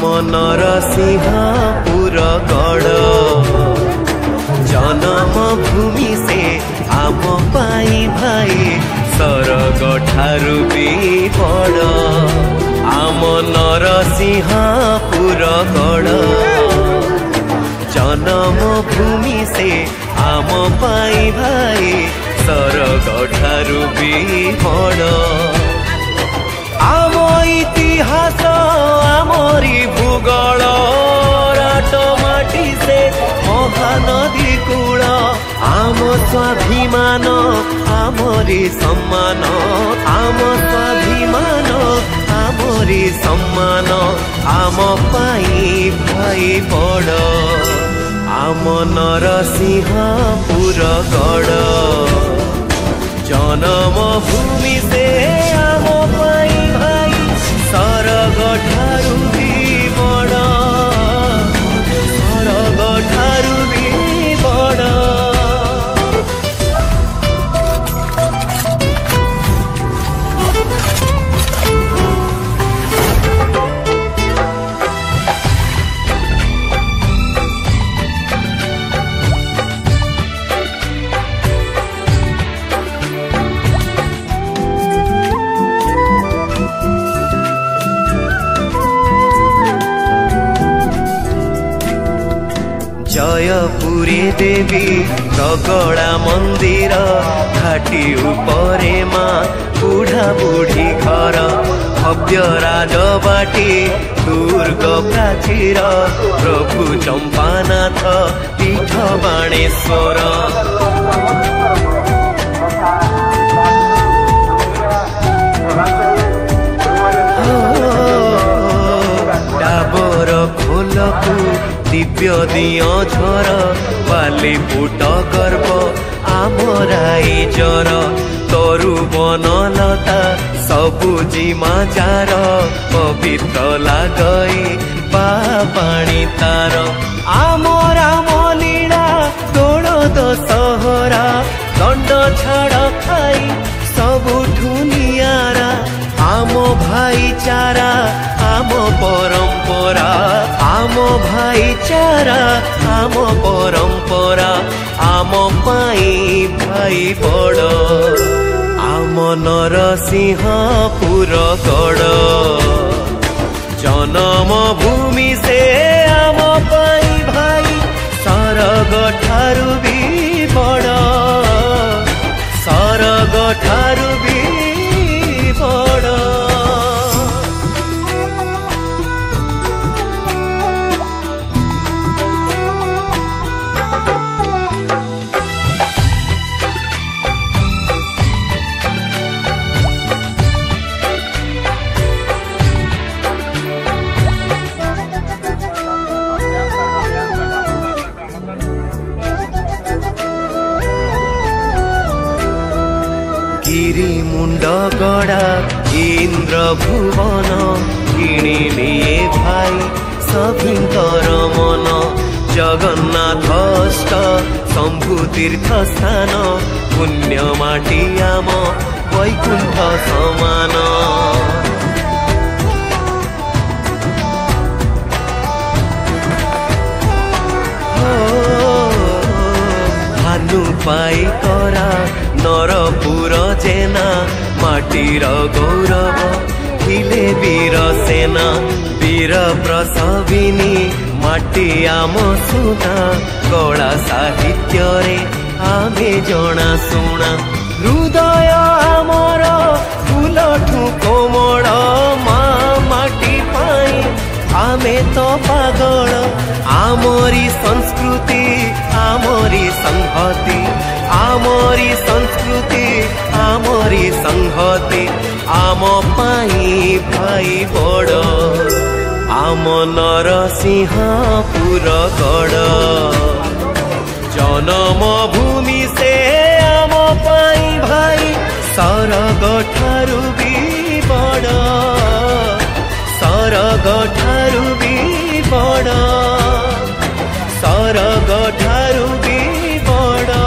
आम नरसिंहपुर गढ़ जन्म भूमि से आम पाई भाई सरग ठारू भी बड़ आम नरसिंहपुर गढ़ जन्म भूमि से आम पाई भाई सरग ठारू भी बड़ आम इतिहास आमरी भूगोल राट माटी से महानदी कूल आम स्वाभिमान आमरी सम्मान आम स्वाभिमान आमरी सम्मान आम पाई भाई बड़ आम नरसिंहपुर गढ़ जन्म भूमि से आम पाई भाई सरग ठारू भी बड़ सरग ठारू भी बड़ जयपुरी देवी प्रगड़ा मंदिर घाटी उपरे माँ बुढ़ा बुढ़ी घर भव्य राजबाटी दुर्ग प्राचीर प्रभु चंपानाथ पीठ बाणेश्वर डाबर खोलकू दिव्य दिय झर बाली पुट गर्भ आमराई जर तरु बनलता सबुजिमा जार पवित्र लागई पाणी तार आम राम लीला तोड़ दशहरा दंड छाड़ खाई सबुठू नियारा आम भाईचारा आम परंपरा आम भाईचारा आम परंपरा आम पाई भाई बड़ आम नरसिंहपुर गढ़ जन्म भूमि से आम पाई भाई सरग ठारू भी बड़ सरग ठारू भी बड़ गिरी मुंड गड़ा इंद्र भुवन किणिलिए भाई सभिंकर मन जगन्नाथ शंभु तीर्थ स्थान पुण्य माटी आम वैकुंठ समान भानु पाई करा नरपुर जेना माटीर गौरव हिले वीर सेना वीर प्रसविनी माटी आम सुना कला साहित्य रे आमे जना सुना हृदय आमर फूलठू कोमल माँ माटी पाई आमे तो पागल आमरी संस्कृति आमरी संहति आमरी संस्कृति आमरी संहति आम पाई भाई बड़ आम नरसिंहपुर गढ़ जन्म भूमि से आम पाई भाई सरग ठारू भी बड़ सरग ठारू भी बड़ सरग ठारू भी बड़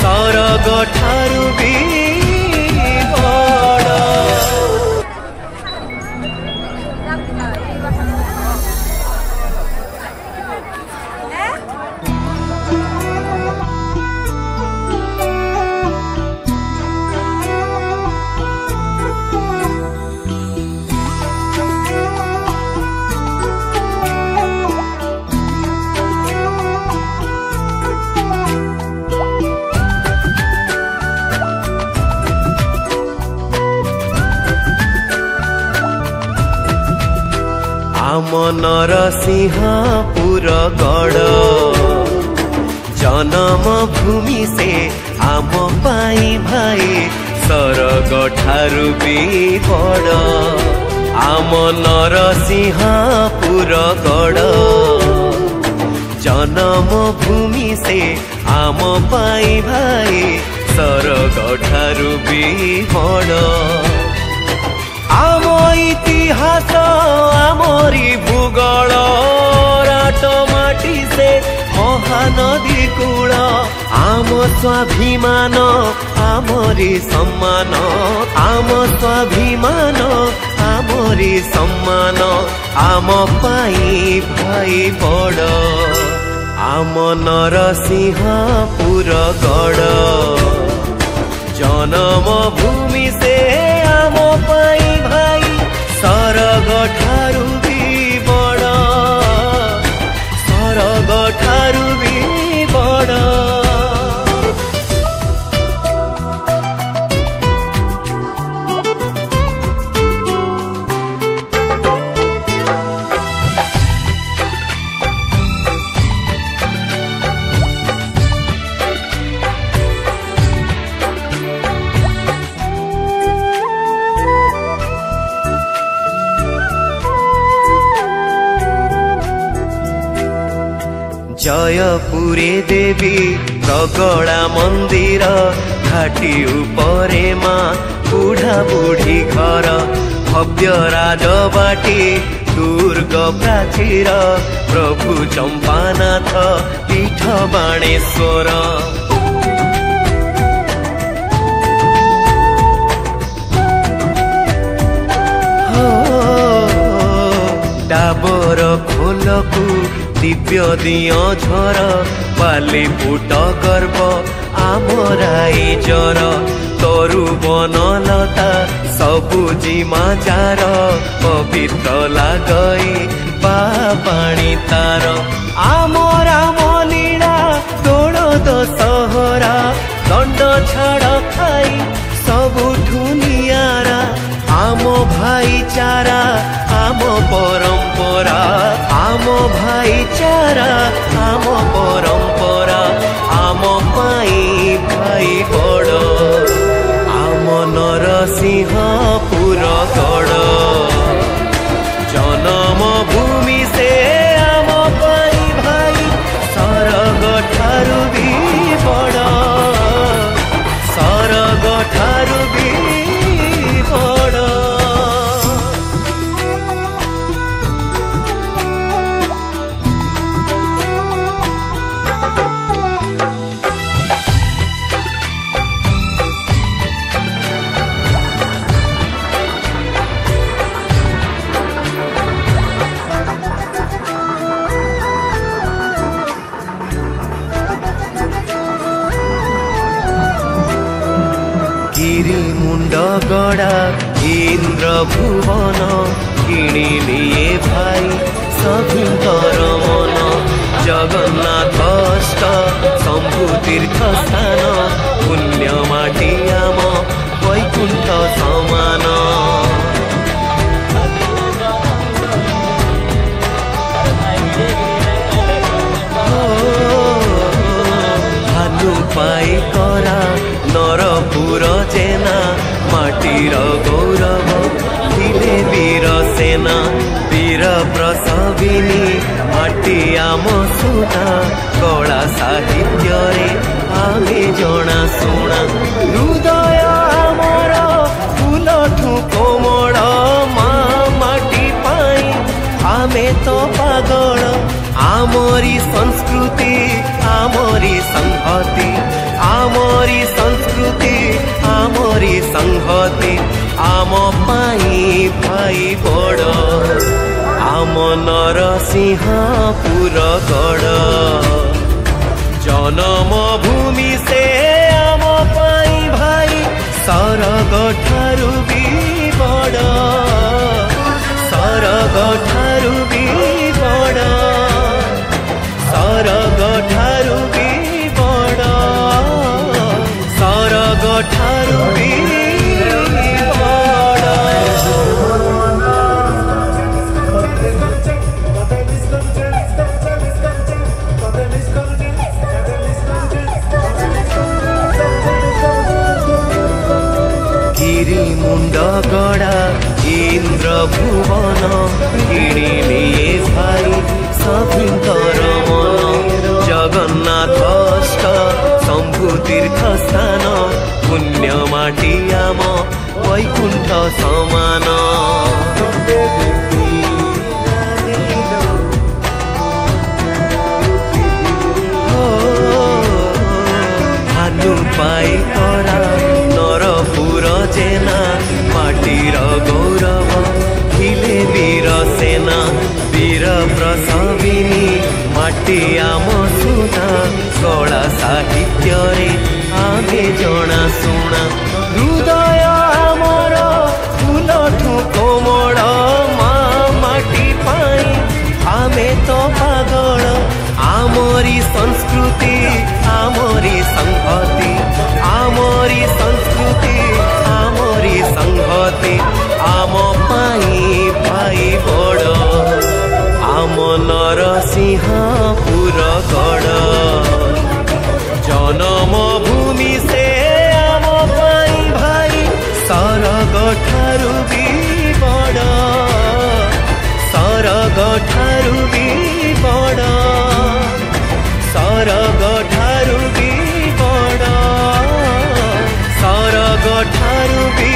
सरग ठारू भी बड़ आम नरसिंहपुर गढ़ जन्म भूमि से आम पाई भाई सरग ठारू भी बड़ आम नरसिंहपुर गढ़ जन्म भूमि से आम पाई भाई सरग ठारू भी बड़ आम इतिहास आमरी भूगोल राट माटी से महानदी कूल आम स्वाभिमान आमरी सम्मान आम स्वाभिमान आमरी सम्मान आम पाई भाई बड़ आम नरसिंहपुर गढ़ जन्म भूमि से आम पाई भाई सरग ठारू भी बड़ सरग ठारू भी बड़ जयपुरे देवी प्रगड़ा मंदिर घाटी उपरे माँ बुढ़ा बुढ़ी घर भव्य राजबाटी दुर्ग प्राचीर प्रभु चंपानाथ पीठ बाणेश्वर डाबर खोलकू दिव्य दियो झर बाली पुट गर्भ आमराई जर तरु बनलता सबुजिमा जार पवित्र लागई बा पाणी तार आम राम लीला तोड़ दशहरा दंड छाड़ खाई सबुठू नियारा आम भाईचारा आम परंपरा आम भाईचारा आम परंपरा आम पाई भाई बड़ आम नरसिंहपुर गढ़ जन्म भूमि से आम पाई भाई सरग ठारू भी बड़ सरग ठारू भी बड़ गिरिमुंड गड़ा इंद्र भुवन किणी लिए भाई सभिंकर मन जगन्नाथ अष्ट शंभु तीर्थ स्थान पुण्य माटी आम वैकुंठ समान भानु पाई करा नरपुर जेना माटीर गौरव थिले वीर सेना वीर प्रसविनी माटी आम सुना कला साहित्य रे आगे जना शुणा हृदय आमर फूलठू कोमल माँ माटी पाई आमे तो पागल आमरी संस्कृति आमरी संहति आमरी संस्कृति आमरी संहति आम पाई भाई बड़ आम नरसिंहपुर गढ़ जन्म भूमि से आम पाई भाई सरग ठारू भी बड़ सरग ठारू भी बड़ सरग ठारू भी बड़ सरग ठारू भी बड़ गड़ा इंद्र भुवन किणिनिए भाई सभिंकर मन जगन्नाथ शंभु तीर्थ स्थान पुण्य माटी आम वैकुंठ समान भानु पाई तरा नरपुर जेना माटीर गौरव खिले वीर सेना वीर प्रसविनी माटी आम सुना कला साहित्य रे आगे जना शुणा हृदय आमर फूलठू कोमल माँ माटी पाई आमे तो पागल आमरी संस्कृति आमरी संहति आमरी संस्कृति आमरी संहति आम पाई भाई बड़ आम नरसिंहपुर गड़ जन्म भूमि से आम पाई भाई सरग ठारू भी बड़ सरग ठारू भी बड़ सरग ठारू भी बड़ सरग ठारू भी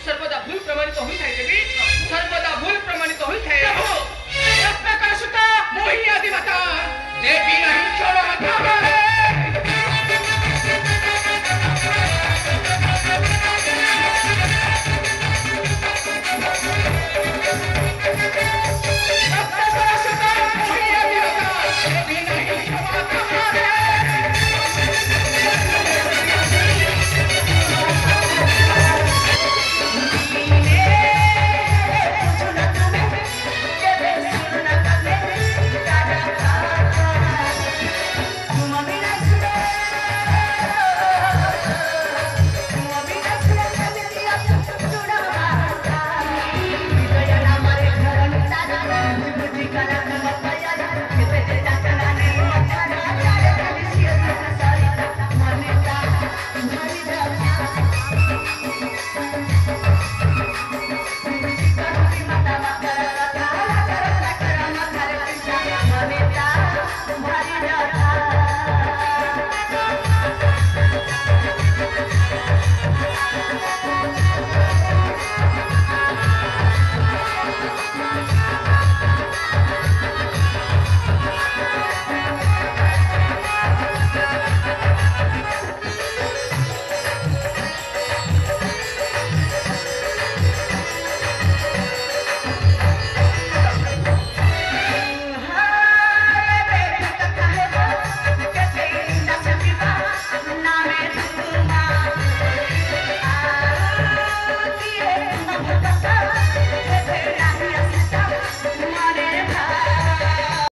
सर्वदा भूल प्रमाणित होता है देवी सर्वदा भूल प्रमाणित होता है रत्नाकर सुता मोहिनी आदिमाता देवी नहीं छोड़ो माता